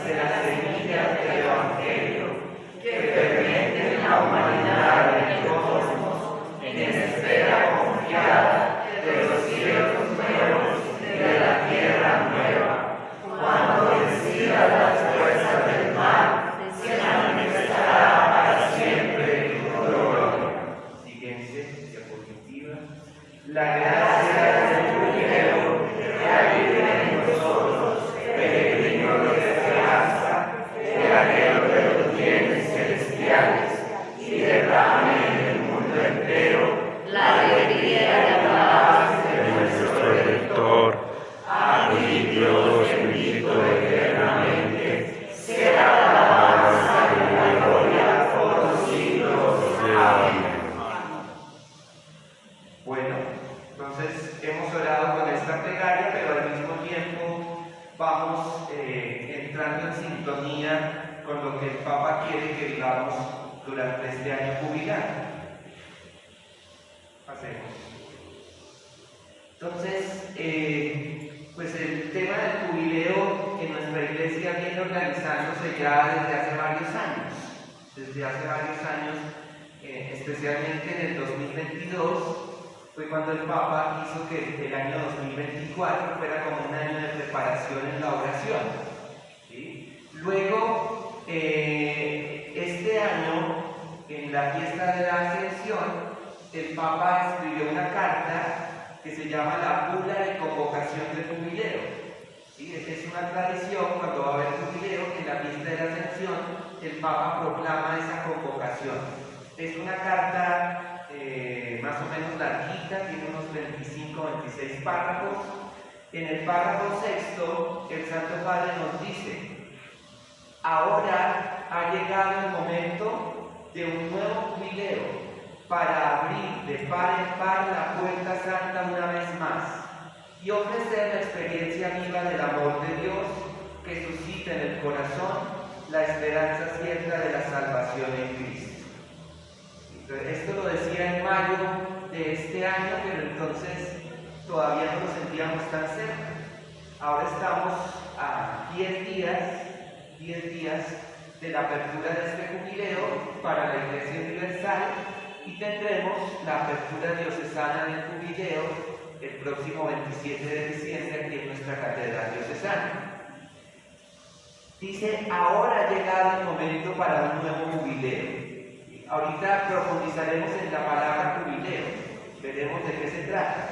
de las semillas del Evangelio que fermenten la humanidad y el cosmos en espera confiada de los cielos nuevos y de la tierra nueva, cuando decida las fuerzas del mal, se manifestará para siempre tu gloria. Siguiente diapositiva. La gracia del jubileo que avive en nosotros, peregrinos de esperanza, el anhelo de los bienes celestiales, y derrame en el mundo entero la alegría y la paz de nuestro Redentor. A ti, Dios bendito eternamente, sea la alabanza y la gloria por los siglos. Amén. Bueno, entonces hemos orado con esta plegaria, pero al mismo tiempo vamos entrando en sintonía con lo que el Papa quiere que vivamos durante este año jubilar. Pasemos. Entonces, pues el tema del jubileo en nuestra iglesia viene organizándose ya desde hace varios años. Especialmente en el 2022, fue cuando el Papa hizo que el año 2024 fuera como un año de preparación en la oración. ¿Sí? Luego, este año, en la fiesta de la Ascensión, el Papa escribió una carta que se llama la Bula de Convocación del Jubileo. ¿Sí? Es una tradición, cuando va a haber jubileo, que en la fiesta de la Ascensión el Papa proclama esa convocación. Es una carta más o menos larguita, tiene unos 25-26 párrafos. En el párrafo sexto, el Santo Padre nos dice: ahora ha llegado el momento de un nuevo jubileo para abrir de par en par la puerta santa una vez más y ofrecer la experiencia viva del amor de Dios que suscita en el corazón la esperanza cierta de la salvación en Cristo. Esto lo decía en mayo de este año, pero entonces todavía no lo sentíamos tan cerca. Ahora estamos a 10 días de la apertura de este jubileo para la Iglesia Universal, y tendremos la apertura diocesana del jubileo el próximo 27 de diciembre aquí en nuestra catedral diocesana. Dice: ahora ha llegado el momento para un nuevo jubileo. Ahorita profundizaremos en la palabra jubileo, veremos de qué se trata.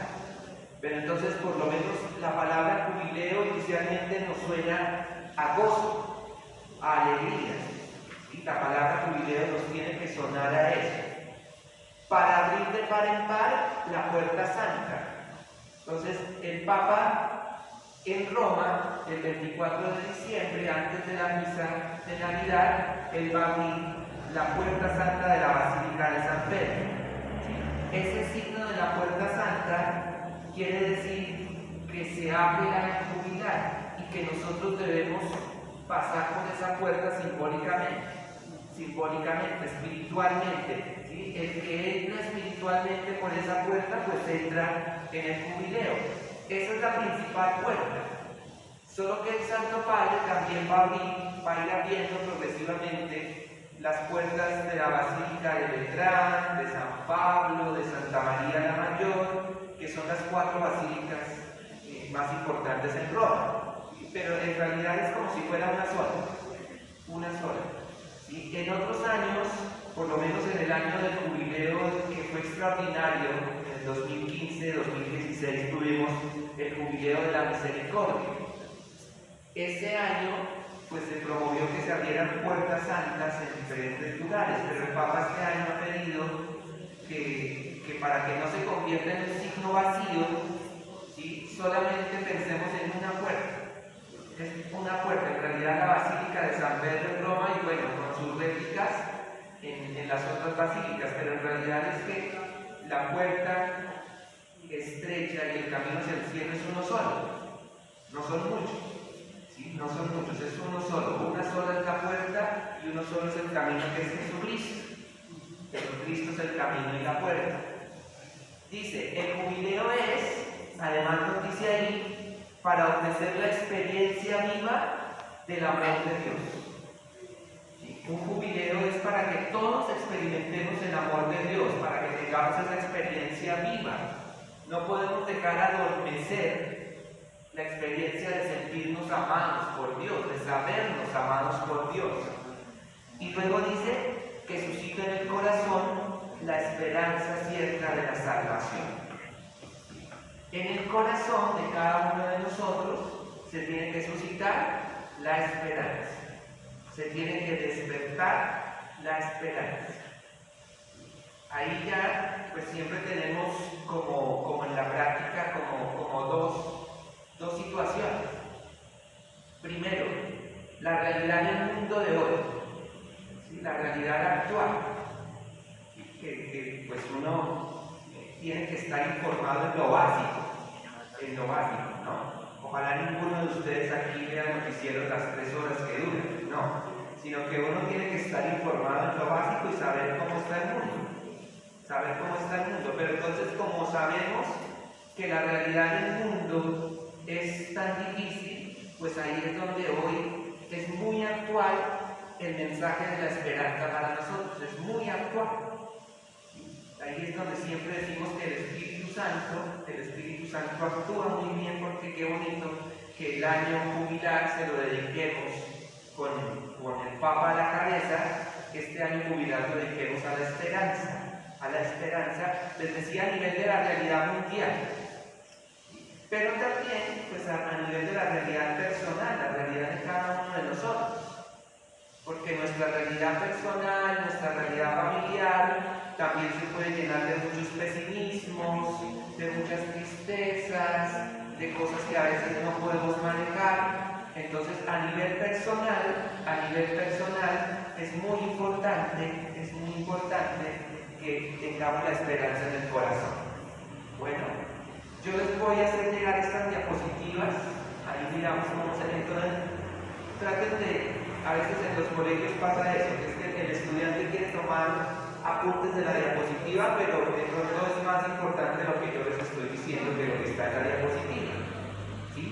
Pero entonces, por lo menos, la palabra jubileo inicialmente nos suena a gozo, a alegría. Y la palabra jubileo nos tiene que sonar a eso. Para abrir de par en par la puerta santa. Entonces, el Papa en Roma, el 24 de diciembre, antes de la misa de Navidad, él va a abrir la puerta santa de la Basílica de San Pedro. Ese signo de la puerta santa quiere decir que se abre la jubilar y que nosotros debemos pasar por esa puerta simbólicamente, espiritualmente. ¿Sí? El que entra espiritualmente por esa puerta, pues entra en el jubileo. Esa es la principal puerta. Solo que el Santo Padre también va a ir abriendo progresivamente las puertas de la Basílica de Beltrán, de San Pablo, de Santa María la Mayor, que son las 4 basílicas más importantes en Roma. Pero en realidad es como si fuera una sola. ¿Sí? En otros años, por lo menos en el año del jubileo, que fue extraordinario, en el 2015-2016 tuvimos el jubileo de la misericordia. Ese año pues se promovió que se abrieran puertas santas en diferentes lugares, pero el Papa este año ha pedido que para que no se convierta en un signo vacío, ¿sí? Solamente pensemos en una puerta. Es una puerta, en realidad la Basílica de San Pedro en Roma, y bueno, con sus réplicas en las otras basílicas, pero en realidad es que la puerta estrecha y el camino hacia el cielo es uno solo, no son muchos. ¿Sí? No son muchos, es uno solo. Una sola es la puerta y uno solo es el camino, que es Jesucristo. Jesucristo es el camino y la puerta. Dice, el jubileo es, además nos dice ahí, para ofrecer la experiencia viva del amor de Dios. ¿Sí? Un jubileo es para que todos experimentemos el amor de Dios, para que tengamos esa experiencia viva. No podemos dejar adormecer la experiencia de sentirnos amados por Dios, de sabernos amados por Dios. Y luego dice que suscita en el corazón la esperanza cierta de la salvación. En el corazón de cada uno de nosotros se tiene que suscitar la esperanza, se tiene que despertar la esperanza. Ahí ya pues siempre tenemos como en la práctica como dos situaciones. Primero, la realidad del mundo de hoy, ¿sí? La realidad actual, que pues uno tiene que estar informado en lo básico, ¿no? Ojalá ninguno de ustedes aquí vea noticieros las 3 horas que duran, no, sino que uno tiene que estar informado en lo básico y saber cómo está el mundo, pero entonces como sabemos que la realidad del mundo es tan difícil, pues ahí es donde hoy es muy actual el mensaje de la esperanza para nosotros, es muy actual. Ahí es donde siempre decimos que el Espíritu Santo actúa muy bien, porque qué bonito que el año jubilar se lo dediquemos con el Papa a la cabeza, que este año jubilar lo dediquemos a la esperanza, les decía, a nivel de la realidad mundial, pero también pues a nivel de la realidad personal, la realidad de cada uno de nosotros, porque nuestra realidad personal, nuestra realidad familiar, también se puede llenar de muchos pesimismos, de muchas tristezas, de cosas que a veces no podemos manejar. Entonces, a nivel personal, es muy importante que tengamos la esperanza en el corazón. Bueno, yo les voy a hacer llegar estas diapositivas. Ahí miramos cómo se ven todas. Traten de, a veces en los colegios pasa eso, que es que el estudiante quiere tomar apuntes de la diapositiva, pero de pronto es más importante lo que yo les estoy diciendo que lo que está en la diapositiva. ¿Sí?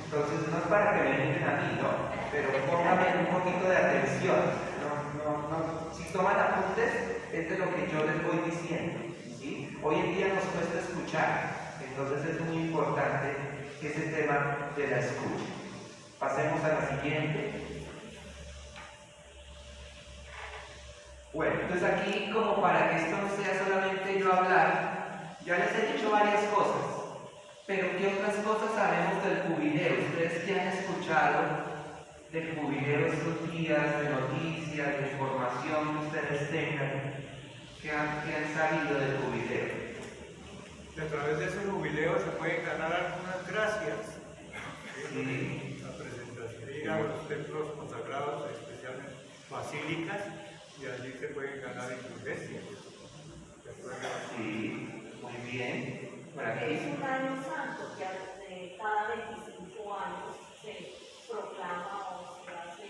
Entonces no es para que me miren a mí, ¿no? Pero pónganme un poquito de atención. Si toman apuntes, es de lo que yo les voy diciendo. ¿Sí? Hoy en día nos cuesta escuchar, entonces es muy importante ese tema de la escucha. Pasemos a la siguiente. Bueno, entonces aquí, como para que esto no sea solamente yo hablar, ya les he dicho varias cosas, pero ¿qué otras cosas sabemos del jubileo? Ustedes que han escuchado del jubileo estos días, de noticias, de información que ustedes tengan, ¿qué han sabido del jubileo? A través de ese jubileo se pueden ganar algunas gracias. Sí. La presentación, ir a los templos consagrados, especialmente basílicas, y allí se pueden ganar indulgencias. Sí, muy bien. Por aquí. Es un año santo que cada 25 años se proclama o se hace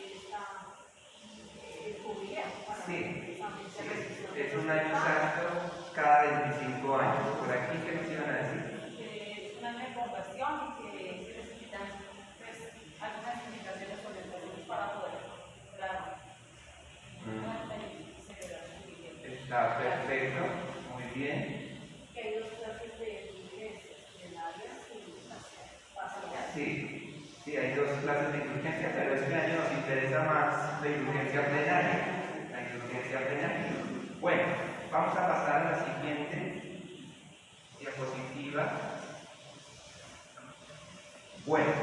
el jubileo. Sí, es un año santo cada 25 años. Por aquí, ¿qué nos iban a decir? Que es un año de conversión y que se necesitan pues, algunas indicaciones sobre el proceso para poder celebrar Está perfecto, muy bien. Que hay 2 clases de indulgencias, plenarias y parciales. Sí, hay 2 clases de indulgencia, pero este año nos interesa más la indulgencia plenaria. Bueno, vamos a pasar a la siguiente diapositiva. Bueno,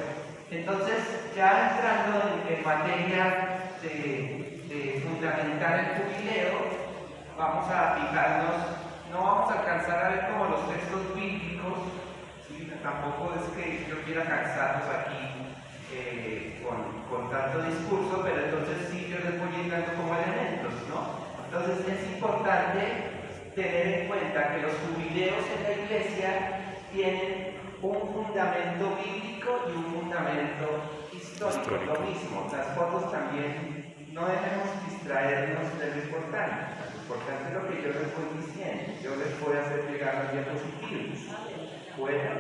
entonces ya entrando en materia de fundamentar el jubileo, vamos a fijarnos, no vamos a alcanzar a ver como los textos bíblicos, ¿sí? Tampoco es que yo quiera cansarlos aquí con tanto discurso, pero entonces sí yo les voy a ir dando como elementos, ¿no? Entonces es importante tener en cuenta que los jubileos en la iglesia tienen un fundamento bíblico y un fundamento histórico. Lo mismo, las fotos también, no debemos distraernos de lo importante. Lo importante es lo que yo les voy diciendo. Yo les voy a hacer llegar las diapositivas. Bueno,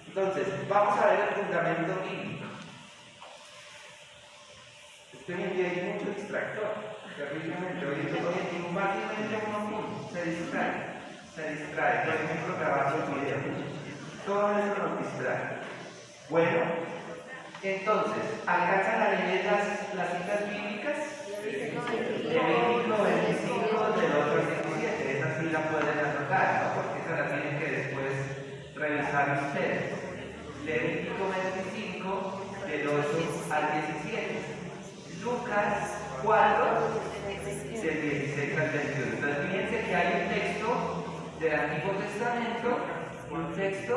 entonces, vamos a ver el fundamento bíblico. Hoy en día hay mucho distractor, terriblemente. Hoy fácilmente uno se distrae. Por ejemplo, grabar los videos. Todo eso nos distrae. Bueno, entonces, ¿alcanzan a leer las citas bíblicas? Levítico 25 del 8 al 17. Esa sí la pueden anotar, ¿no? Porque esa la tienen que después revisar ustedes. Levítico 25 del 8 al 17. Lucas 4 del 16 al 21. Entonces fíjense que hay un texto del Antiguo Testamento, un texto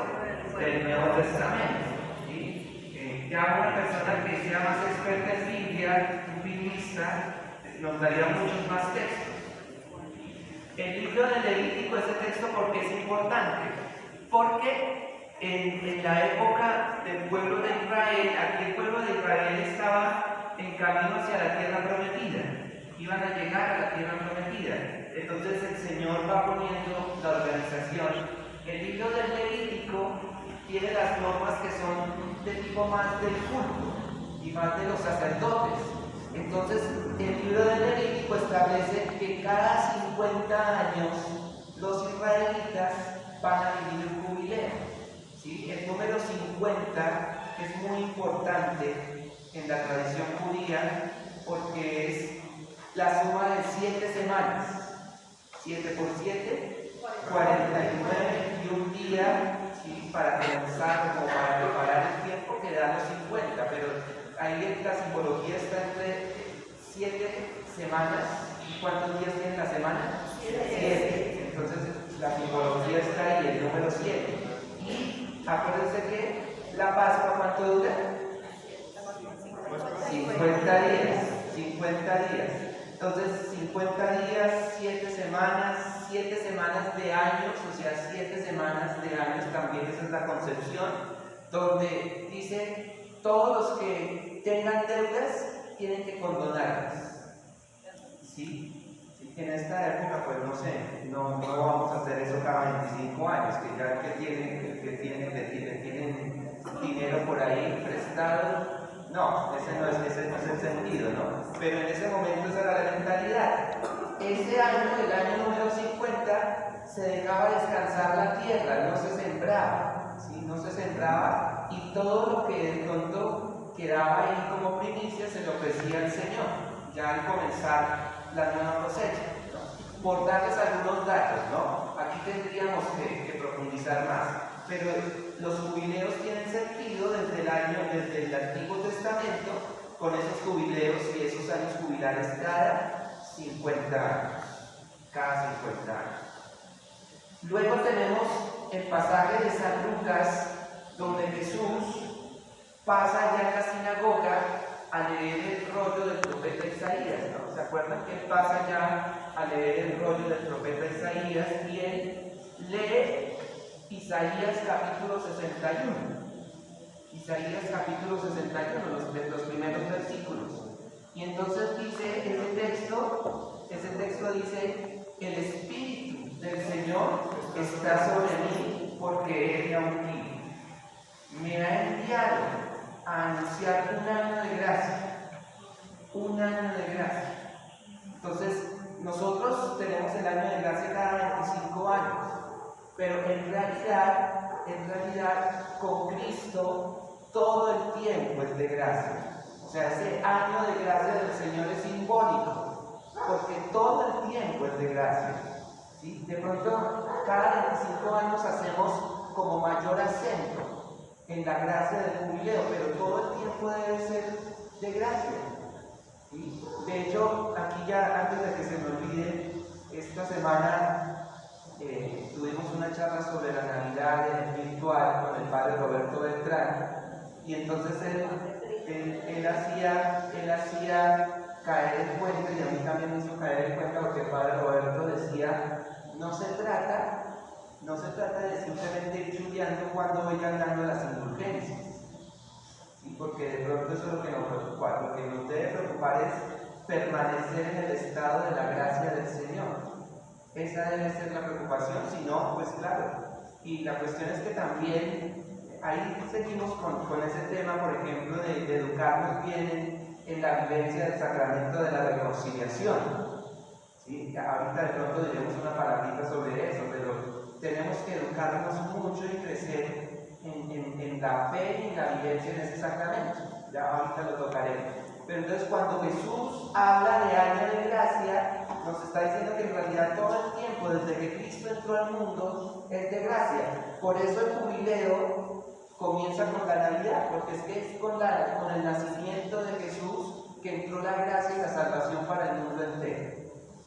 del Nuevo Testamento. ¿Sí? Ya una persona que sea más experta en Biblia, un biblia, nos daría muchos más textos. El libro de Levítico, ese texto, ¿por qué es importante? Porque en la época del pueblo de Israel, aquí el pueblo de Israel estaba en camino hacia la tierra prometida, iban a llegar a la tierra prometida. Entonces el Señor va poniendo la organización. El libro del Levítico tiene las normas que son de tipo más del culto y más de los sacerdotes. Entonces el libro del Levítico establece que cada 50 años los israelitas van a vivir un jubileo. ¿Sí? El número 50 es muy importante en la tradición judía porque es la suma de 7 semanas. 7 por 7, 49 y un día, ¿sí? Para comenzar, como para preparar el tiempo que da los 50, pero ahí la simbología está entre 7 semanas. ¿Y cuántos días tiene la semana? 7. Entonces la simbología está ahí, el número 7. Y acuérdense que la Pascua, ¿cuánto dura? 50 días. 50 días. Entonces, 50 días, 7 semanas de años, o sea, 7 semanas de años, también esa es la concepción, donde dice, todos los que tengan deudas tienen que condonarlas. ¿Sí? En esta época, pues no sé, no vamos a hacer eso cada 25 años, que ya que tienen dinero por ahí prestado. No, ese no es el sentido, ¿no? Pero en ese momento esa era la mentalidad. Ese año, el año número 50, se dejaba descansar la tierra, no se sembraba, ¿sí? No se sembraba y todo lo que de pronto quedaba ahí como primicia se le ofrecía al Señor, ya al comenzar la nueva cosecha, ¿no? Por darles algunos datos, ¿no? Aquí tendríamos que profundizar más, pero los jubileos tienen sentido desde el Antiguo Testamento, con esos jubileos y esos años jubilares cada 50 años. Cada 50 años. Luego tenemos el pasaje de San Lucas, donde Jesús pasa ya en la sinagoga a leer el rollo del profeta Isaías, ¿no? ¿Se acuerdan que él pasa ya a leer el rollo del profeta Isaías y él lee Isaías capítulo 61. Isaías capítulo 61, los primeros versículos. Y entonces dice ese texto dice, el Espíritu del Señor está sobre mí porque Él me ha ungido. Me ha enviado a anunciar un año de gracia. Un año de gracia. Entonces, nosotros tenemos el año de gracia cada 25 años. Pero en realidad, con Cristo, todo el tiempo es de gracia. O sea, ese año de gracia del Señor es simbólico, porque todo el tiempo es de gracia. ¿Sí? De pronto, cada 25 años hacemos como mayor acento en la gracia del jubileo, pero todo el tiempo debe ser de gracia. ¿Sí? De hecho, aquí ya, antes de que se me olvide, esta semana tuvimos una charla sobre la Navidad virtual con el padre Roberto Beltrán, y entonces él hacía caer el cuento, y a mí también me hizo caer el cuento, porque el padre Roberto decía, no se trata de simplemente ir chuleando cuando vayan dando las indulgencias, ¿sí? Porque de pronto eso es lo que nos preocupa. Lo que nos debe preocupar es permanecer en el estado de la gracia del Señor. Esa debe ser la preocupación, si no, pues claro. Y la cuestión es que también, ahí seguimos con ese tema, por ejemplo, de educarnos bien en la vivencia del sacramento de la reconciliación. ¿Sí? Ahorita de pronto diremos una palabrita sobre eso, pero tenemos que educarnos mucho y crecer en la fe y en la vivencia en ese sacramento. Ya ahorita lo tocaremos. Pero entonces cuando Jesús habla de año de gracia, nos está diciendo que en realidad todo el tiempo, desde que Cristo entró al mundo, es de gracia. Por eso el jubileo comienza con la Navidad, porque es que es con el nacimiento de Jesús que entró la gracia y la salvación para el mundo entero.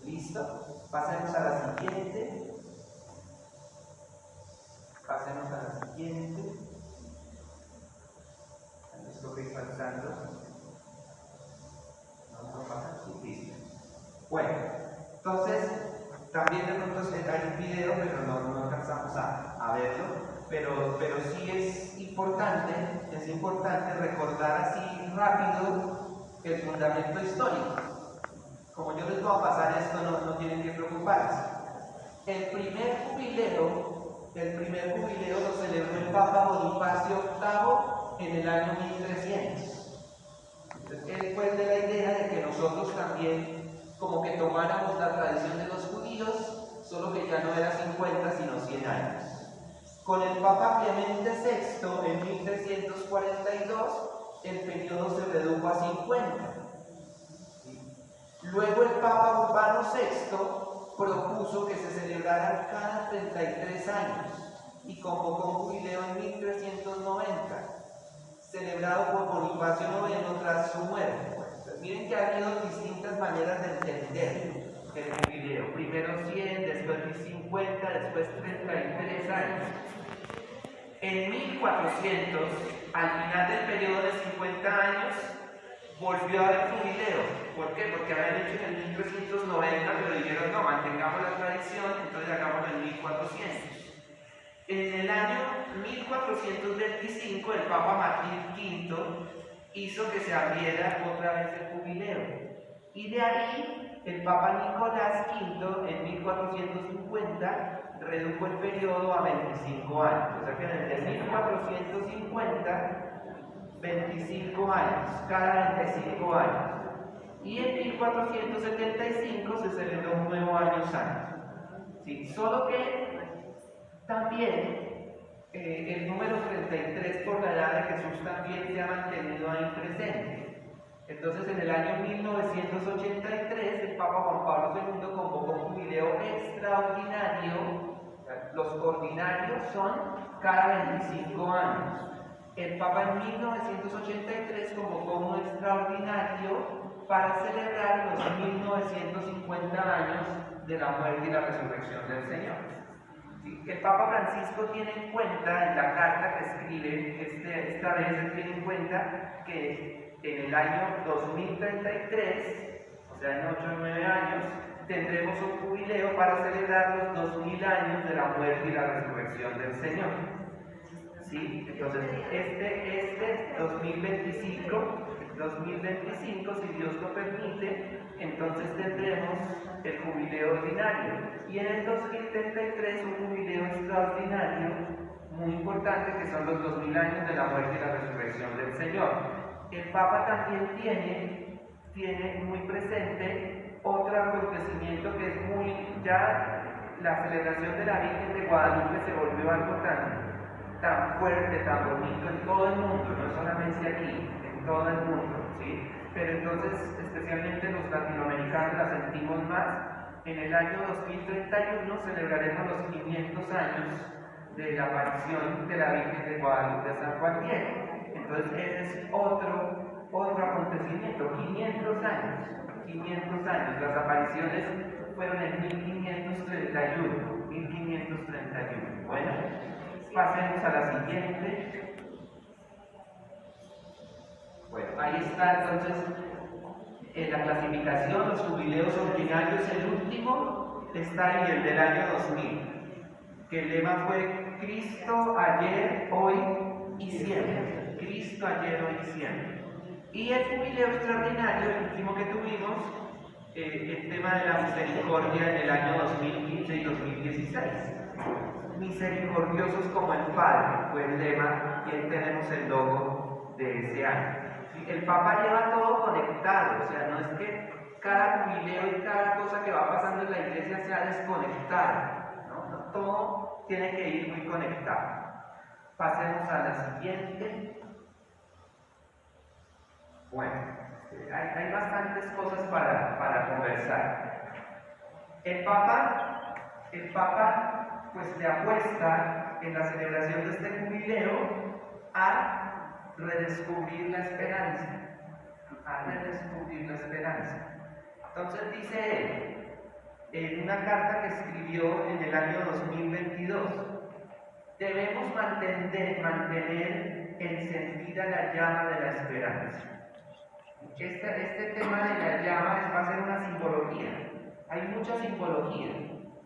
¿Listo? Pasemos a la siguiente. Pasemos a la siguiente. Esto que está faltando. No pasa. Sí, listo. Bueno, entonces, también de pronto hay un video, pero no alcanzamos a verlo. Pero sí es importante recordar así rápido el fundamento histórico. Como yo les voy a pasar esto, no tienen que preocuparse. El primer jubileo lo celebró el Papa Bonifacio VIII en el año 1300. Entonces, él fue de la idea de que nosotros también como que tomáramos la tradición de los judíos, solo que ya no era 50 sino 100 años. Con el Papa Clemente VI en 1342 el periodo se redujo a 50. Luego el Papa Urbano VI propuso que se celebraran cada 33 años y convocó un jubileo en 1390, celebrado por Bonifacio IX tras su muerte. Pues miren que ha habido distintas maneras de entender el jubileo. Primero 100, después 50, después 33 años. En 1400, al final del periodo de 50 años, volvió a haber jubileo. ¿Por qué? Porque habían hecho en el 1390, pero dijeron, no, mantengamos la tradición, entonces hagámoslo en 1400. En el año 1425, el Papa Martín V hizo que se abriera otra vez el jubileo. Y de ahí, el Papa Nicolás V, en 1450, redujo el periodo a 25 años. O sea que desde 1450, 25 años, cada 25 años. Y en 1475 se celebró un nuevo año santo. ¿Sí? Solo que también el número 33 por la edad de Jesús también se ha mantenido ahí presente. Entonces en el año 1983 el Papa Juan Pablo II convocó un jubileo extraordinario. Los ordinarios son cada 25 años. El Papa en 1983 convocó uno extraordinario para celebrar los 1950 años de la muerte y la resurrección del Señor. ¿Sí? El Papa Francisco tiene en cuenta, en la carta que escribe, esta vez él tiene en cuenta que en el año 2033, o sea en 8 o 9 años, tendremos un jubileo para celebrar los 2000 años de la muerte y la resurrección del Señor. ¿Sí? Entonces, este 2025, si Dios lo permite, entonces tendremos el jubileo ordinario. Y en el 2033 un jubileo extraordinario muy importante, que son los 2000 años de la muerte y la resurrección del Señor. El Papa también tiene muy presente otro acontecimiento que es ya la celebración de la Virgen de Guadalupe se volvió algo tan fuerte, tan bonito en todo el mundo, no solamente aquí, en todo el mundo, ¿sí? Pero entonces, especialmente los latinoamericanos la sentimos más. En el año 2031 celebraremos los 500 años de la aparición de la Virgen de Guadalupe a San Juan Diego. Entonces, ese es otro acontecimiento, 500 años. Las apariciones fueron en 1531. Bueno, pasemos a la siguiente. Bueno, ahí está entonces la clasificación, los jubileos ordinarios. El último está ahí, el del año 2000, que el lema fue Cristo ayer, hoy y siempre. Cristo ayer, hoy y siempre. Y el jubileo extraordinario, el último que tuvimos, el tema de la misericordia en el año 2015 y 2016. Misericordiosos como el Padre fue el lema, y ahí tenemos el logo de ese año. el Papa lleva todo conectado, o sea, no es que cada jubileo y cada cosa que va pasando en la iglesia sea desconectada, ¿no? No, todo tiene que ir muy conectado. Pasemos a la siguiente. Bueno, hay bastantes cosas para conversar. El Papa pues le apuesta en la celebración de este jubileo a redescubrir la esperanza, Entonces dice él, en una carta que escribió en el año 2022, debemos mantener encendida la llama de la esperanza. Este tema de la llama va a ser una simbología, hay mucha simbología.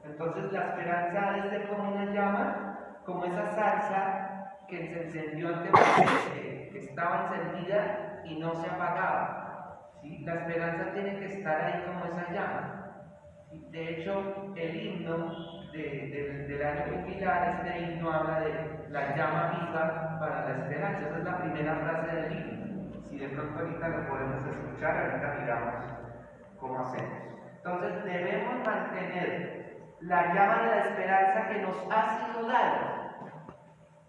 Entonces la esperanza ha de ser como una llama, como esa salsa que se encendió anteriormente, que estaba encendida y no se apagaba. ¿Sí? La esperanza tiene que estar ahí como esa llama. ¿Sí? De hecho, el himno del año jubilar, este himno habla de la llama viva para la esperanza. Esa es la primera frase del himno. Si de pronto ahorita lo podemos escuchar, ahorita miramos cómo hacemos. Entonces debemos mantener la llama de la esperanza que nos ha sido dada.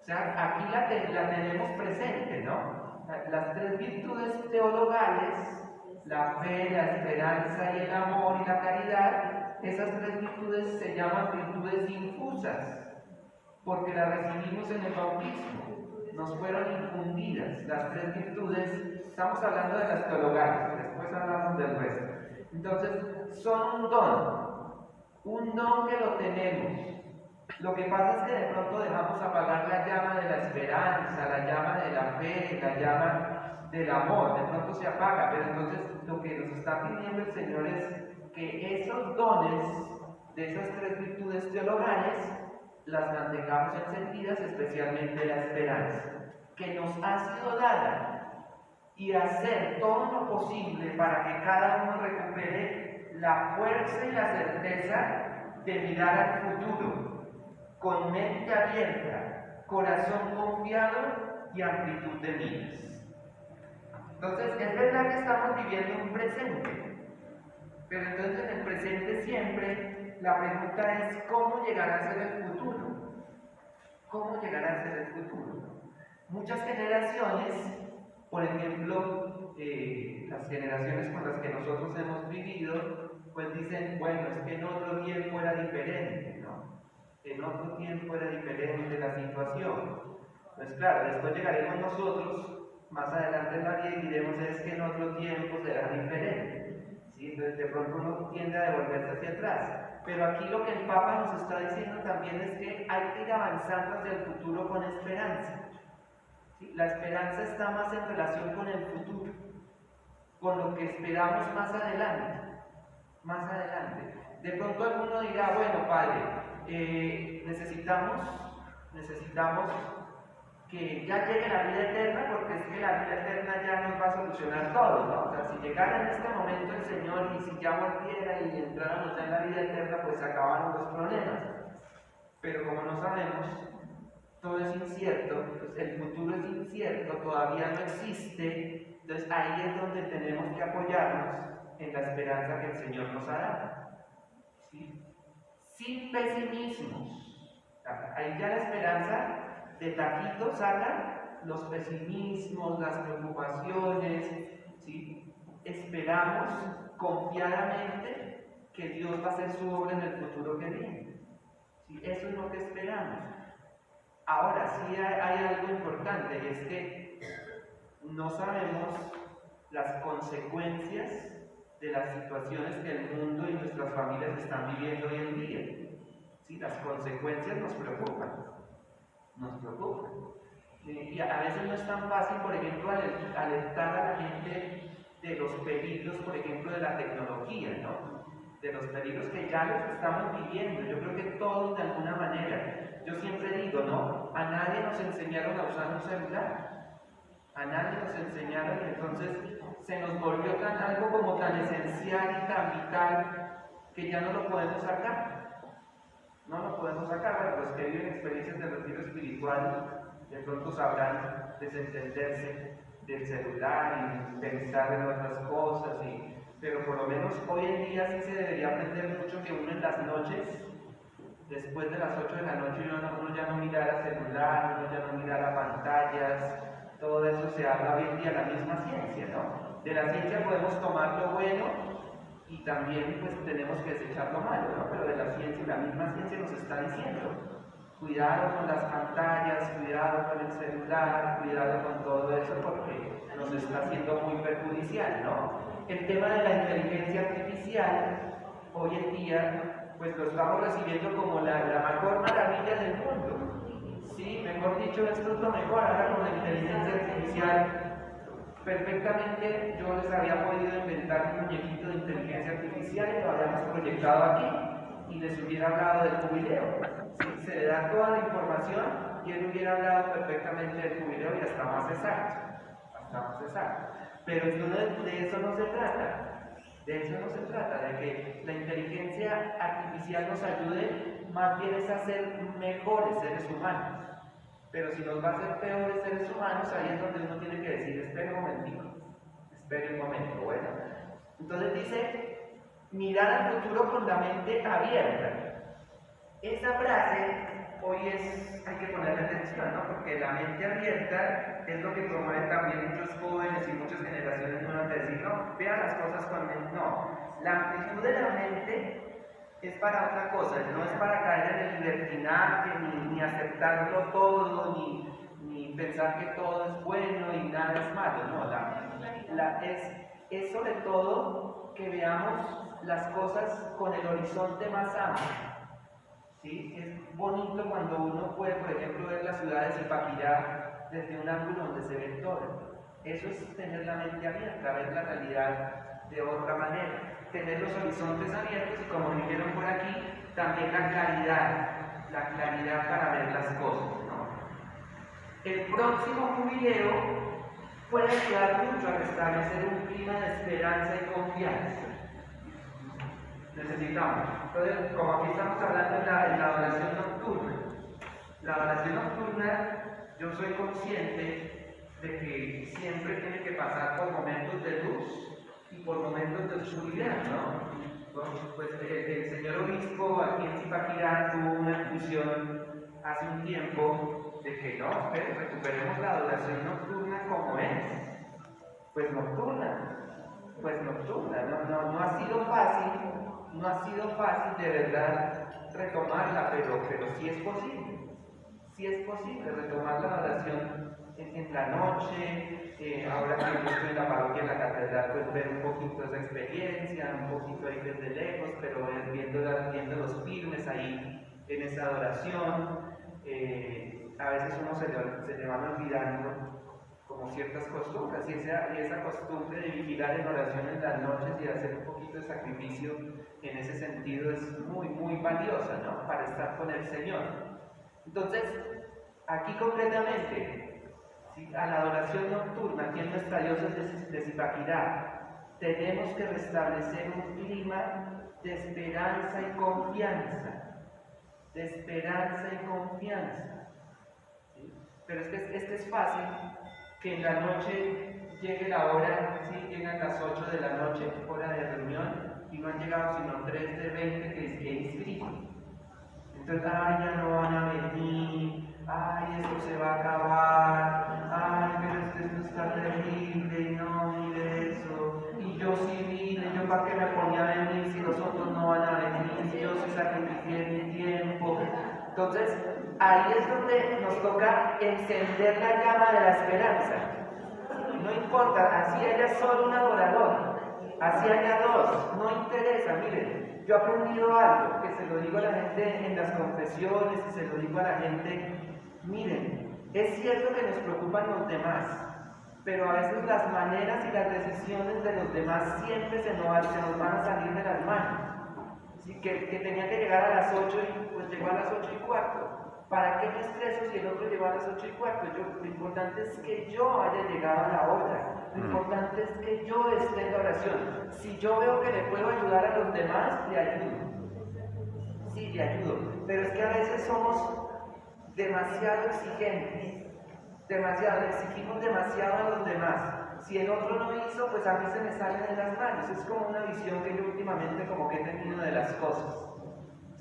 O sea, aquí la tenemos presente, ¿no? Las tres virtudes teologales, la fe, la esperanza y el amor y la caridad, esas tres virtudes se llaman virtudes infusas, porque las recibimos en el bautismo, nos fueron infundidas. Las tres virtudes, estamos hablando de las teologales, después hablamos del resto. Entonces, son un don que lo tenemos. Lo que pasa es que de pronto dejamos apagar la llama de la esperanza, la llama de la fe, la llama del amor, de pronto se apaga, pero entonces lo que nos está pidiendo el Señor es que esos dones de esas tres virtudes teologales las mantengamos encendidas, especialmente la esperanza, que nos ha sido dada, y hacer todo lo posible para que cada uno recupere la fuerza y la certeza de mirar al futuro, con mente abierta, corazón confiado y amplitud de miras. Entonces, es verdad que estamos viviendo un presente, pero entonces en el presente siempre la pregunta es ¿cómo llegará a ser el futuro? ¿Cómo llegará a ser el futuro? Muchas generaciones, por ejemplo, las generaciones con las que nosotros hemos vivido, pues dicen, bueno, es que en otro tiempo era diferente, ¿no? En otro tiempo era diferente la situación. Pues claro, después llegaremos nosotros, más adelante en la vida, y diremos, es que en otro tiempo será diferente. ¿Sí? Entonces de pronto uno tiende a devolverse hacia atrás. Pero aquí lo que el Papa nos está diciendo también es que hay que ir avanzando hacia el futuro con esperanza. ¿Sí? La esperanza está más en relación con el futuro, con lo que esperamos más adelante. Más adelante. De pronto alguno dirá, bueno, padre, necesitamos que ya llegue la vida eterna, porque es que la vida eterna ya nos va a solucionar todo, ¿no? O sea, si llegara en este momento el Señor y si ya volviera y entráramos ya en la vida eterna, pues se acabaron los problemas. Pero como no sabemos, todo es incierto, pues el futuro es incierto, todavía no existe, entonces ahí es donde tenemos que apoyarnos en la esperanza que el Señor nos ha dado. ¿Sí? Sin pesimismos. Ahí ya la esperanza de taquito saca los pesimismos, las preocupaciones, ¿sí? Esperamos confiadamente que Dios va a hacer su obra en el futuro que viene. ¿Sí? Eso es lo que esperamos. Ahora sí hay algo importante, y es que no sabemos las consecuencias de las situaciones que el mundo y nuestras familias están viviendo hoy en día. ¿Sí? Las consecuencias nos preocupan. Y a veces no es tan fácil, por ejemplo, alertar a la gente de los peligros, por ejemplo, de la tecnología, ¿no? De los peligros que ya los estamos viviendo. Yo creo que todos de alguna manera. Yo siempre digo, ¿no? A nadie nos enseñaron a usar un celular. A nadie nos enseñaron, y entonces se nos volvió algo como tan esencial y tan vital que ya no lo podemos sacar. No lo podemos sacar. Bueno, los que viven experiencias de retiro espiritual de pronto sabrán desentenderse del celular y pensar en otras cosas, pero por lo menos hoy en día sí se debería aprender mucho que uno en las noches, después de las 8 de la noche, uno ya no mirara celular, uno ya no mirara pantallas, todo eso se habla hoy en día, la misma ciencia, ¿no? De la ciencia podemos tomar lo bueno y también pues tenemos que desechar lo malo, ¿no? Pero de la ciencia, la misma ciencia nos está diciendo, cuidado con las pantallas, cuidado con el celular, cuidado con todo eso porque nos está haciendo muy perjudicial, ¿no? El tema de la inteligencia artificial, hoy en día, pues lo estamos recibiendo como la mejor maravilla del mundo. Sí, mejor dicho, esto es lo mejor, ahora con la inteligencia artificial. Perfectamente yo les había podido inventar un muñequito de inteligencia artificial y lo habíamos proyectado aquí y les hubiera hablado del jubileo. ¿Sí? Se le da toda la información y él hubiera hablado perfectamente del jubileo y hasta más exacto. Hasta más exacto. Pero entonces de eso no se trata. De eso no se trata, de que la inteligencia artificial nos ayude más bien es a ser mejores seres humanos. Pero si nos va a hacer peores seres humanos, ahí es donde uno tiene que decir, espere un momentito, espere un momento, bueno. Entonces dice, mirar al futuro con la mente abierta. Esa frase hoy hay que ponerle atención, ¿no? Porque la mente abierta es lo que promueven también muchos jóvenes y muchas generaciones nuevas de decir, no, vean las cosas con mente. No, la amplitud de la mente es para otra cosa, no es para caer en el libertinaje, ni aceptarlo todo, ni pensar que todo es bueno y nada es malo, no, es sobre todo que veamos las cosas con el horizonte más amplio. ¿Sí? Es bonito cuando uno puede, por ejemplo, ver la ciudad de Zipaquirá desde un ángulo donde se ve todo. Eso es tener la mente abierta, ver la realidad de otra manera, tener los horizontes abiertos y, como dijeron por aquí, también la claridad para ver las cosas, ¿no? El próximo jubileo puede ayudar mucho a restablecer un clima de esperanza y confianza. Necesitamos. Entonces, como aquí estamos hablando en la oración nocturna, la oración nocturna, yo soy consciente de que siempre tiene que pasar por momentos de luz y por momentos de oscuridad, ¿no? Pues el señor obispo aquí en Zipaquirá tuvo una discusión hace un tiempo de que no, recuperemos la adoración nocturna como es. Pues nocturna, no ha sido fácil. No ha sido fácil de verdad retomarla, pero sí es posible. Sí es posible retomar la oración en la noche. Ahora que yo estoy en la parroquia, en la catedral, pues ver un poquito esa experiencia, un poquito ahí desde lejos, pero viéndolos firmes ahí en esa adoración. A veces uno se le van olvidando como ciertas costumbres, y esa costumbre de vigilar en oración en las noches y hacer un poquito de sacrificio en ese sentido es muy, muy valiosa, ¿no? Para estar con el Señor. Entonces, aquí concretamente, ¿sí? A la adoración nocturna, aquí en nuestra diócesis de Zipaquirá, tenemos que restablecer un clima de esperanza y confianza. De esperanza y confianza. ¿Sí? Pero es fácil que en la noche llegue la hora, ¿sí? Llegan las 8 de la noche, hora de reunión, y no han llegado sino 3 de 20 que inscritos. Entonces, ay, ya no van a venir, ay, esto se va a acabar, ay, pero es que esto está terrible, y no, mire eso, y yo sí vine, yo para qué me ponía a venir si los otros no van a venir, si yo sí sacrifiqué mi tiempo. Entonces, ahí es donde nos toca encender la llama de la esperanza. No importa, así haya solo un adorador, así haya dos, no interesa. Miren, yo he aprendido algo que se lo digo a la gente en las confesiones y se lo digo a la gente. Miren, es cierto que nos preocupan los demás, pero a veces las maneras y las decisiones de los demás siempre se nos van a salir de las manos. ¿Sí? Que tenía que llegar a las 8 y pues llegó a las 8:15. ¿Para qué me estreso si el otro llegó a las 8:15? Lo importante es que yo haya llegado a la hora. Lo importante es que yo esté en la oración. Si yo veo que le puedo ayudar a los demás, le ayudo. Sí, le ayudo. Pero es que a veces somos demasiado exigentes. Demasiado, le exigimos demasiado a los demás. Si el otro no hizo, pues a mí se me sale de las manos. Es como una visión que yo últimamente como que he tenido de las cosas.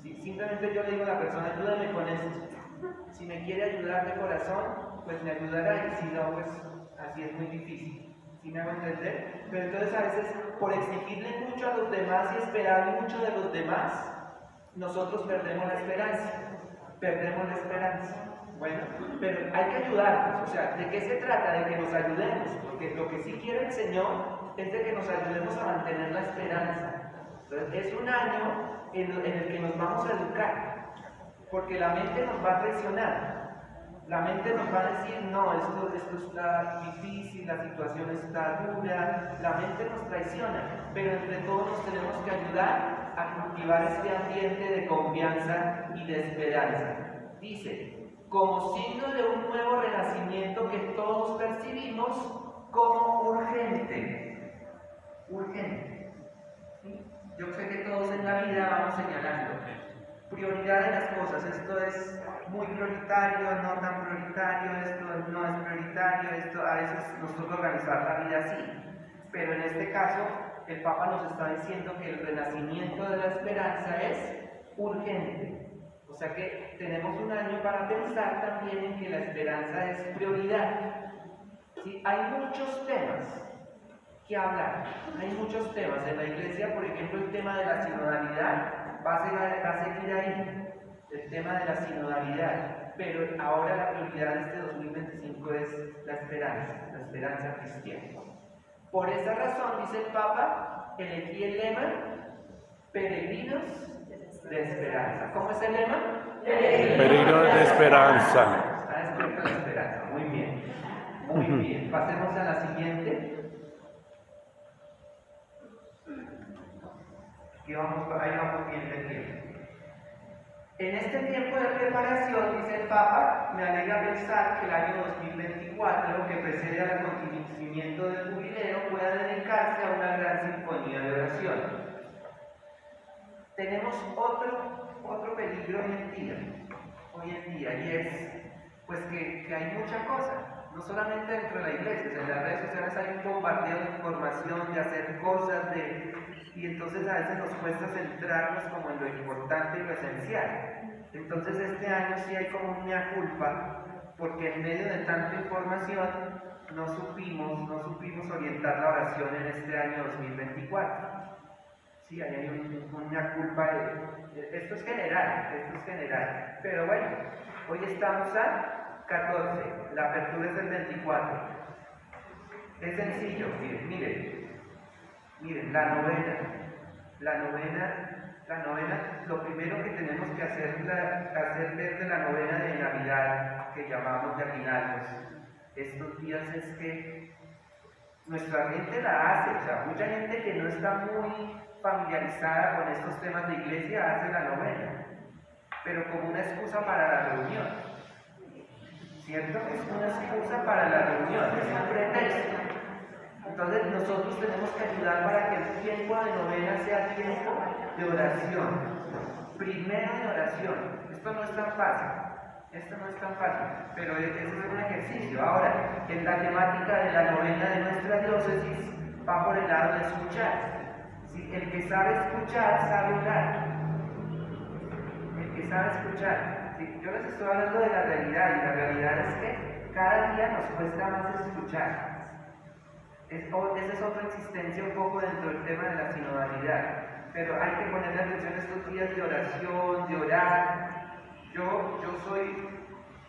¿Sí? Simplemente yo le digo a la persona, ayúdame con esto. Si me quiere ayudar de corazón, pues me ayudará, y si no, pues así es muy difícil. ¿Sí me hago entender? Pero entonces a veces, por exigirle mucho a los demás y esperar mucho de los demás, nosotros perdemos la esperanza. Perdemos la esperanza. Bueno, pero hay que ayudarnos. O sea, ¿de qué se trata? De que nos ayudemos. Porque lo que sí quiere el Señor es de que nos ayudemos a mantener la esperanza. Entonces, es un año en el que nos vamos a educar. Porque la mente nos va a traicionar. La mente nos va a decir, no, esto está difícil, la situación está dura. La mente nos traiciona. Pero entre todos nos tenemos que ayudar a cultivar este ambiente de confianza y de esperanza. Dice, como signo de un nuevo renacimiento que todos percibimos como urgente. Urgente. ¿Sí? Yo sé que todos en la vida vamos señalando prioridad de las cosas. Esto es muy prioritario, no tan prioritario, esto no es prioritario, esto a veces nos toca organizar la vida así. Pero en este caso, el Papa nos está diciendo que el renacimiento de la esperanza es urgente. O sea que tenemos un año para pensar también en que la esperanza es prioridad. ¿Sí? Hay muchos temas que hablar, hay muchos temas. En la Iglesia, por ejemplo, el tema de la sinodalidad va a seguir ahí, el tema de la sinodalidad. Pero ahora la prioridad de este 2025 es la esperanza cristiana. Por esa razón, dice el Papa, elegí el lema, peregrinos de esperanza. ¿Cómo es el lema? Peregrinos de esperanza. Está escrito la esperanza. Muy bien. Muy bien. Pasemos a la siguiente. Ahí vamos bien de tiempo. En este tiempo de preparación, dice el Papa, me alegra pensar que el año 2024, que precede al acontecimiento del jubileo, pueda dedicarse a una gran sinfonía de oración. Tenemos otro peligro hoy en día, y es pues que hay mucha cosa, no solamente dentro de la iglesia. En las redes sociales hay un bombardeo de información, de hacer cosas, y entonces a veces nos cuesta centrarnos como en lo importante y lo esencial. Entonces este año sí hay como una culpa, porque en medio de tanta información no supimos orientar la oración en este año 2024. Sí, hay una culpa esto es general, pero bueno, hoy estamos a 14, la apertura es el 24. Es sencillo, miren, la novena, lo primero que tenemos que hacer desde la novena de Navidad, que llamamos de aguinaldos, estos días, es que nuestra gente la hace. O sea, mucha gente que no está muy familiarizada con estos temas de iglesia hace la novena, pero como una excusa para la reunión, ¿cierto? Es una excusa para la reunión, es un pretexto. Entonces nosotros tenemos que ayudar para que el tiempo de novena sea tiempo de oración, primero de oración. Esto no es tan fácil, pero ese es un ejercicio. Ahora, en la temática de la novena de nuestra diócesis va por el lado de escuchar. ¿Sí? El que sabe escuchar, sabe orar. El que sabe escuchar. ¿Sí? Yo les estoy hablando de la realidad, y la realidad es que cada día nos cuesta más escuchar. Esa es otra existencia un poco dentro del tema de la sinodalidad. Pero hay que ponerle atención a estos días de oración, de orar. Yo soy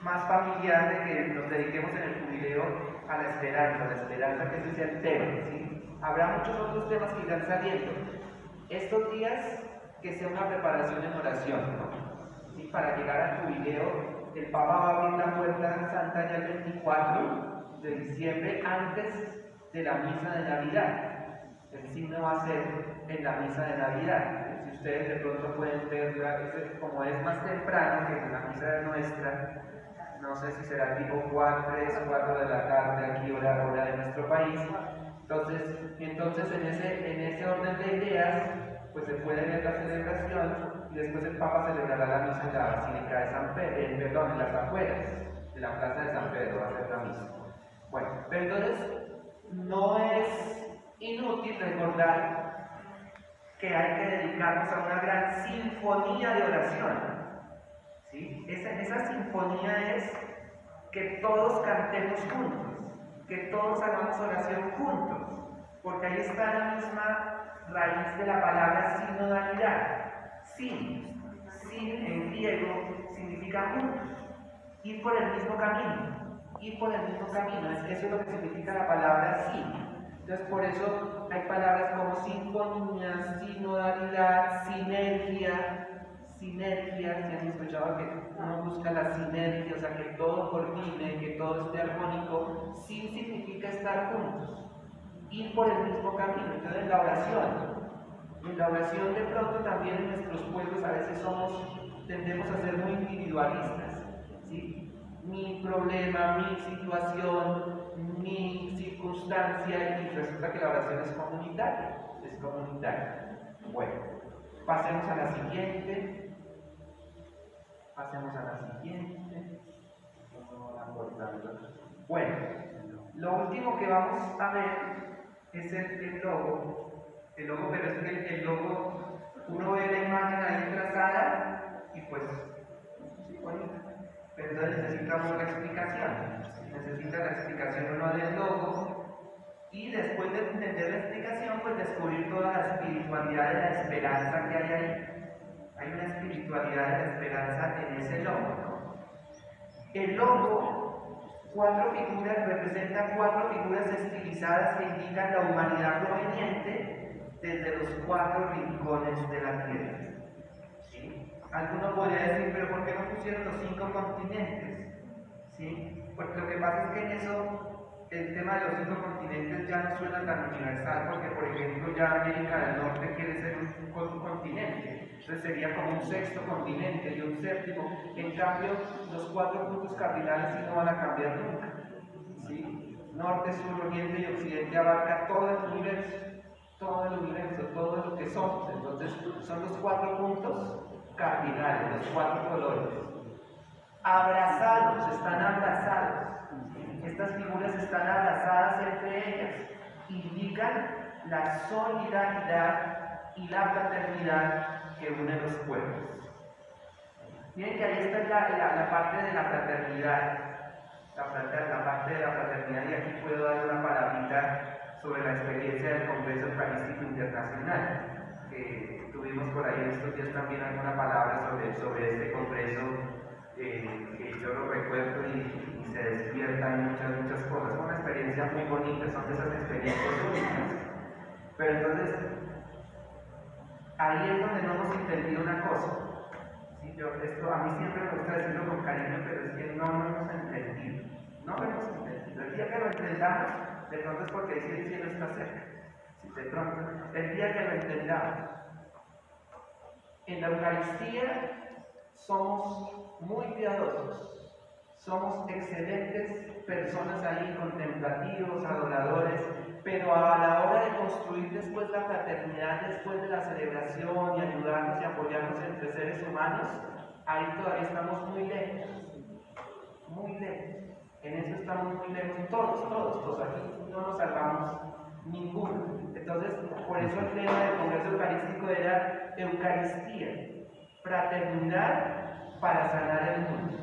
más familiar de que nos dediquemos en el jubileo a la esperanza que ese sea el tema, ¿sí? Habrá muchos otros temas que irán saliendo. Estos días, que sea una preparación en oración, ¿no? ¿Sí? Para llegar al jubileo, el Papa va a abrir la puerta santa ya el 24 de diciembre, antes de la misa de Navidad. El signo va a ser en la misa de Navidad. Si ustedes de pronto pueden verla, como es más temprano que en la misa nuestra, no sé si será tipo 4 de la tarde aquí, hora de nuestro país. Entonces en ese orden de ideas, pues se puede ver la celebración, y después el Papa celebrará la misa en la Basílica de en las afueras. de la plaza de San Pedro, va a ser la misma. Bueno, pero entonces no es inútil recordar que hay que dedicarnos a una gran sinfonía de oración. ¿Sí? Esa sinfonía es que todos cantemos juntos, que todos hagamos oración juntos, porque ahí está la misma raíz de la palabra sinodalidad. Sin en griego significa juntos, ir por el mismo camino, ir por el mismo camino, eso es lo que significa la palabra sin. Entonces por eso hay palabras como sinfonía, sinodalidad, sinergia, si han escuchado que uno busca la sinergia, o sea que todo coordine, que todo esté armónico. Sin significa estar juntos, ir por el mismo camino. Entonces en la oración de pronto también en nuestros pueblos a veces tendemos a ser muy individualistas, ¿sí? Mi problema, mi situación, mi circunstancia, y resulta que la oración es comunitaria, Bueno, pasemos a la siguiente. Bueno, lo último que vamos a ver es el logo. El logo, pero es que el logo, uno ve la imagen ahí trazada y pues, sí, bonita. Pero entonces necesitamos la explicación. Necesita la explicación uno del logo. Y después de entender la explicación, pues descubrir toda la espiritualidad de la esperanza que hay ahí. Hay una espiritualidad de la esperanza en ese logo, ¿no? El logo, representa 4 figuras estilizadas que indican la humanidad proveniente desde los 4 rincones de la tierra. ¿Sí? Alguno podría decir, pero ¿por qué no pusieron los 5 continentes? ¿Sí? Porque lo que pasa es que en eso el tema de los 5 continentes ya no suena tan universal, porque por ejemplo ya América del Norte quiere ser un continente, entonces sería como un 6º continente y un 7º. En cambio, los 4 puntos cardinales sí no van a cambiar nunca. ¿Sí? Norte, sur, oriente y occidente abarca todo el universo, todo lo que somos. Entonces son los 4 puntos cardinales, los 4 colores. Están abrazados. Estas figuras están abrazadas entre ellas, indican la solidaridad y la fraternidad que une los pueblos. Miren que ahí está la parte de la fraternidad, y aquí puedo dar una palabrita sobre la experiencia del Congreso Eucarístico Internacional, que tuvimos por ahí estos días también alguna palabra sobre este congreso, que yo lo recuerdo y se despiertan muchas cosas. Es una experiencia muy bonita, son de esas experiencias únicas. Pero entonces, ahí es donde no hemos entendido una cosa. ¿Sí? Esto a mí siempre me gusta decirlo con cariño, pero es que no lo hemos entendido. El día que lo entendamos, de pronto es porque el cielo está cerca. ¿Sí? De pronto, el día que lo entendamos. En la Eucaristía somos muy piadosos, somos excelentes personas ahí, contemplativos, adoradores, pero a la hora de construir después la fraternidad, después de la celebración y ayudarnos y apoyarnos entre seres humanos, ahí todavía estamos muy lejos, en eso estamos muy lejos, todos, aquí no nos salvamos ninguno. Entonces, por eso el tema del Congreso Eucarístico era Eucaristía, fraternidad para sanar el mundo.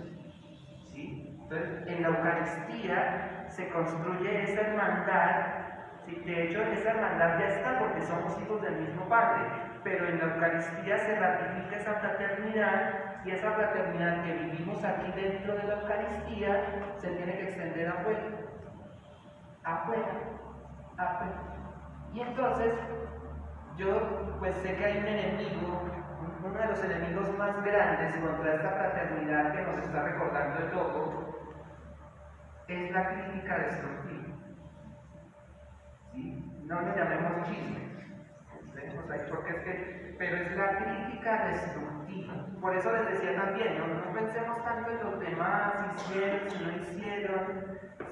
¿Sí? Entonces, en la Eucaristía se construye esa hermandad. ¿Sí? De hecho, esa hermandad ya está porque somos hijos del mismo Padre, pero en la Eucaristía se ratifica esa fraternidad, y esa fraternidad que vivimos aquí dentro de la Eucaristía se tiene que extender afuera. Y entonces, yo pues sé que hay un enemigo, uno de los enemigos más grandes contra esta fraternidad que nos está recordando el loco, es la crítica destructiva. ¿Sí? No le llamemos chisme, pero es la crítica destructiva. Por eso les decía también, no pensemos tanto en los demás, si hicieron, si no hicieron,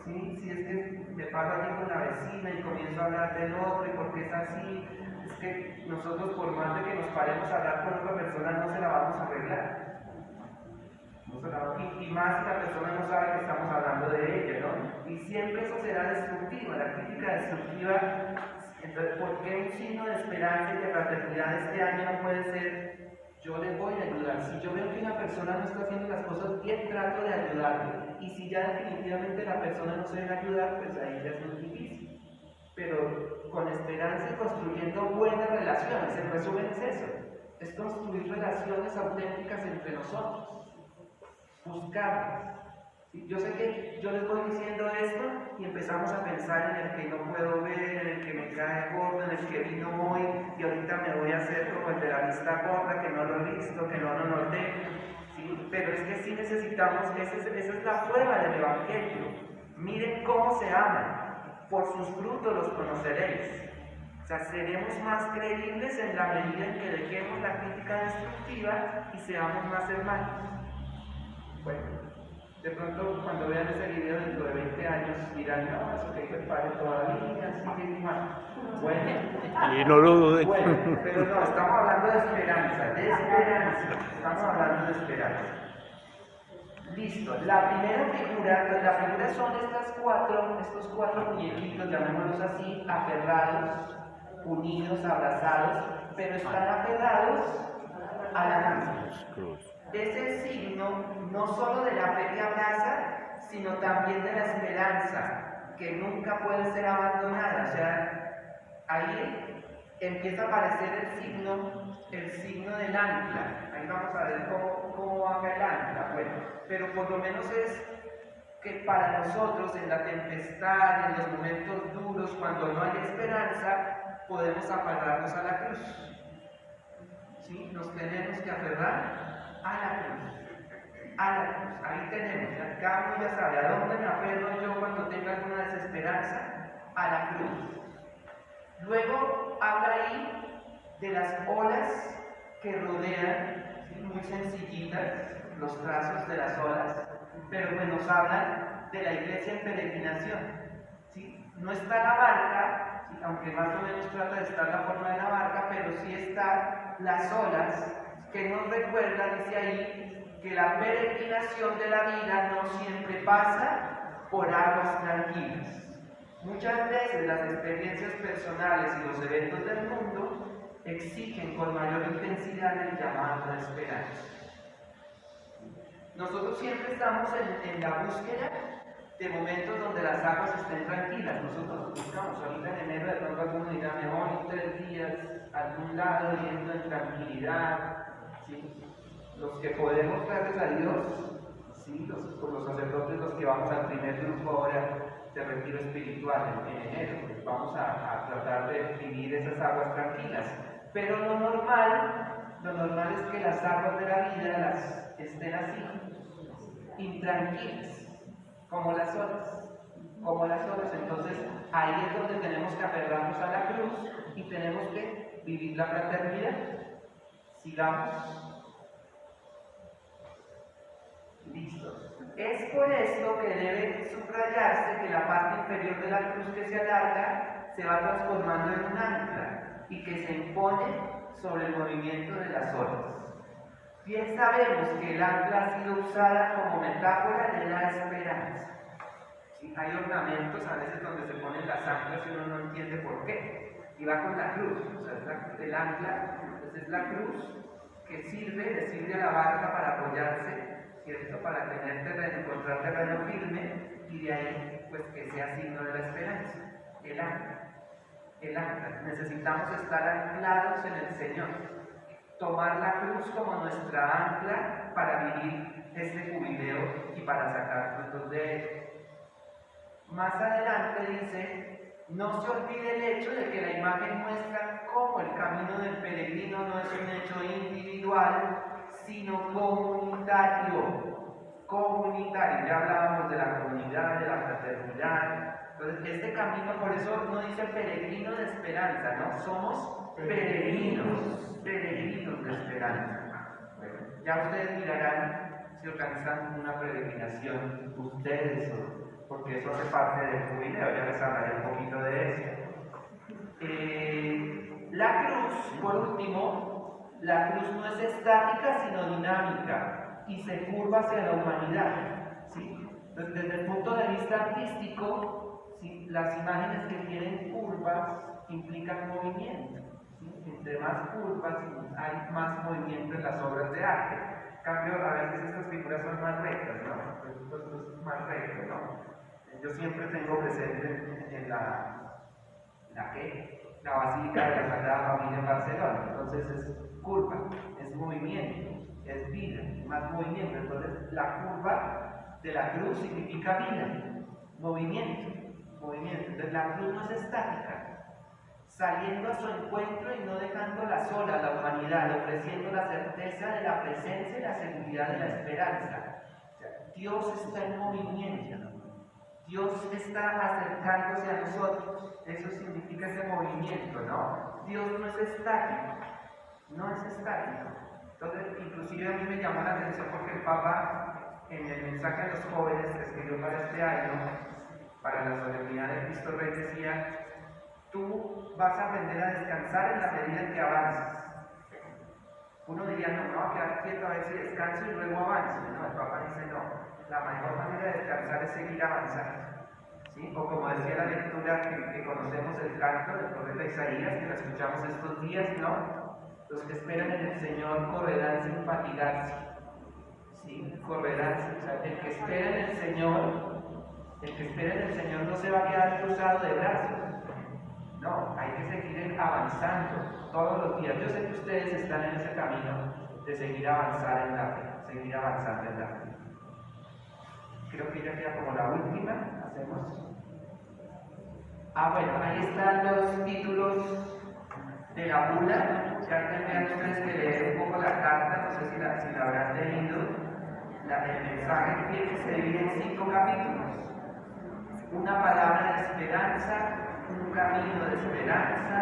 ¿sí? Si es que me paro allí con la vecina y comienzo a hablar del otro y por qué es así. Es que nosotros, por más de que nos paremos a hablar con otra persona, no se la vamos a arreglar. Y más si la persona no sabe que estamos hablando de ella, ¿no? Y siempre eso será destructivo, la crítica destructiva. Entonces, ¿por qué un signo de esperanza y de fraternidad este año no puede ser yo les voy a ayudar? Si yo veo que una persona no está haciendo las cosas bien, trato de ayudarle. Y si ya definitivamente la persona no se deja ayudar, pues ahí ya es muy difícil. Pero con esperanza y construyendo buenas relaciones, en resumen es eso, es construir relaciones auténticas entre nosotros, buscarlas. Yo sé que yo les voy diciendo esto y empezamos a pensar en el que no puedo ver, en el que me cae gordo, en el que vino hoy y ahorita me voy a hacer como el de la vista gorda, que no lo he visto, que no lo noté. ¿Sí? Pero es que sí necesitamos, esa es la prueba del Evangelio. Miren cómo se aman, por sus frutos los conoceréis. O sea, seremos más creíbles en la medida en que dejemos la crítica destructiva y seamos más hermanos. Bueno. De pronto, cuando vean ese video dentro de 20 años, dirán, no, eso que hizo el padre todavía sigue igual. Bueno, Y no lo duden. bueno, pero no, estamos hablando de esperanza, estamos hablando de esperanza. Listo, la figura son estos cuatro muñequitos, llamémoslos así, aferrados, unidos, abrazados, pero están aferrados a la cruz. Es el signo no solo de la fe que abraza, sino también de la esperanza, que nunca puede ser abandonada. O sea, ahí empieza a aparecer el signo del ancla. Ahí vamos a ver cómo baja el ancla. Bueno, pero por lo menos es que para nosotros en la tempestad, en los momentos duros, cuando no hay esperanza, podemos aferrarnos a la cruz. ¿Sí? Nos tenemos que aferrar a la cruz, ahí tenemos, cada uno ya sabe a dónde me aferro yo cuando tenga alguna desesperanza, a la cruz. Luego habla ahí de las olas que rodean, ¿sí? Muy sencillitas, los trazos de las olas, pero que nos hablan de la iglesia en peregrinación. ¿Sí? No está la barca, ¿sí? Aunque más o menos trata de estar la forma de la barca, pero sí está las olas, que nos recuerda, dice ahí, que la peregrinación de la vida no siempre pasa por aguas tranquilas. Muchas veces las experiencias personales y los eventos del mundo exigen con mayor intensidad el llamado a la esperanza. Nosotros siempre estamos en la búsqueda de momentos donde las aguas estén tranquilas. Nosotros buscamos, ahorita en enero de pronto algunos dirán, me voy 3 días a algún lado yendo en tranquilidad. ¿Sí? Los que podemos, gracias a Dios, ¿sí? los sacerdotes, los que vamos al primer grupo ahora de retiro espiritual en enero, pues vamos a tratar de vivir esas aguas tranquilas. Pero lo normal es que las aguas de la vida las estén así, intranquilas, como las olas. Entonces ahí es donde tenemos que aferrarnos a la cruz y tenemos que vivir la fraternidad. Sigamos. Listo. Es por esto que debe subrayarse que la parte inferior de la cruz que se alarga se va transformando en un ancla y que se impone sobre el movimiento de las olas. Bien sabemos que el ancla ha sido usada como metáfora de la esperanza. ¿Sí? Hay ornamentos a veces donde se ponen las anclas y uno no entiende por qué. Y va con la cruz, o sea, el ancla, pues es la cruz que le sirve a la barca para apoyarse, ¿cierto? Para tener terreno, encontrar terreno firme, y de ahí, pues, que sea signo de la esperanza, el ancla. Necesitamos estar anclados en el Señor, tomar la cruz como nuestra ancla para vivir este jubileo y para sacar frutos de él. Más adelante dice, no se olvide el hecho de que la imagen muestra cómo el camino del peregrino no es un hecho individual, sino comunitario. Ya hablábamos de la comunidad, de la fraternidad. Entonces, este camino, por eso no dice peregrino de esperanza, ¿no? Somos peregrinos de esperanza. Bueno, ya ustedes mirarán si organizan una peregrinación ustedes, porque eso hace parte del jubileo, ya les hablaré un poquito de eso. La cruz, por último, la cruz no es estática, sino dinámica. y se curva hacia la humanidad. ¿Sí? Entonces, desde el punto de vista artístico, ¿sí? Las imágenes que tienen curvas implican movimiento. ¿Sí? Entre más curvas hay más movimiento en las obras de arte. En cambio, a veces estas figuras son más rectas, ¿no? Esto es más recto, ¿no? Yo siempre tengo presente en la Basílica de la Sagrada Familia en Barcelona. Entonces es curva, es movimiento, es vida, más movimiento. Entonces la curva de la cruz significa vida, movimiento, movimiento. Entonces la cruz no es estática, saliendo a su encuentro y no dejándola sola a la humanidad, ofreciendo la certeza de la presencia y la seguridad de la esperanza. O sea, Dios está en movimiento, Dios está acercándose a nosotros. Eso significa ese movimiento, ¿no? Dios no es estático, no es estático. Entonces, inclusive a mí me llamó la atención porque el Papa, en el mensaje a los jóvenes que escribió para este año, para la solemnidad de Cristo Rey, decía: tú vas a aprender a descansar en la medida en que avances. Uno diría, no, me voy a quedar quieto a ver si descanso y luego avanzo. No, el Papa dice, no, la mejor manera de descansar es seguir avanzando. ¿Sí? O como decía la lectura que conocemos el canto del profeta Isaías, que lo escuchamos estos días, ¿no? Los que esperan en el Señor correrán sin fatigarse. ¿Sí? Correrán, o sea, el que espera en el Señor no se va a quedar cruzado de brazos. No, hay que seguir avanzando todos los días. Yo sé que ustedes están en ese camino de seguir avanzando en la fe. Creo que ya queda como la última. Hacemos. Bueno, ahí están los títulos de la bula. Ya tendrían ustedes que leer un poco la carta, no sé si la habrán leído. El mensaje se divide en 5 capítulos. Una palabra de esperanza, un camino de esperanza,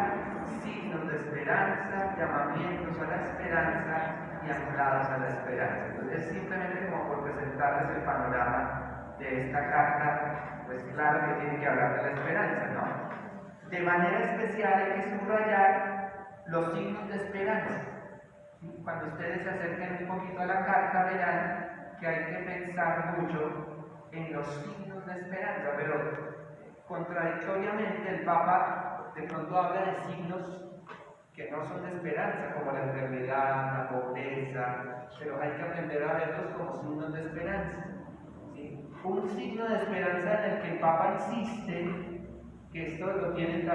signos de esperanza, llamamientos a la esperanza y anclados a la esperanza. Entonces, simplemente como por presentarles el panorama de esta carta, pues claro que tiene que hablar de la esperanza, ¿no? De manera especial hay que subrayar los signos de esperanza. Cuando ustedes se acerquen un poquito a la carta, verán que hay que pensar mucho en los signos de esperanza, pero contradictoriamente el Papa de pronto habla de signos que no son de esperanza, como la enfermedad, la pobreza, pero hay que aprender a verlos como signos de esperanza. ¿Sí? Un signo de esperanza en el que el Papa insiste, que esto lo tienen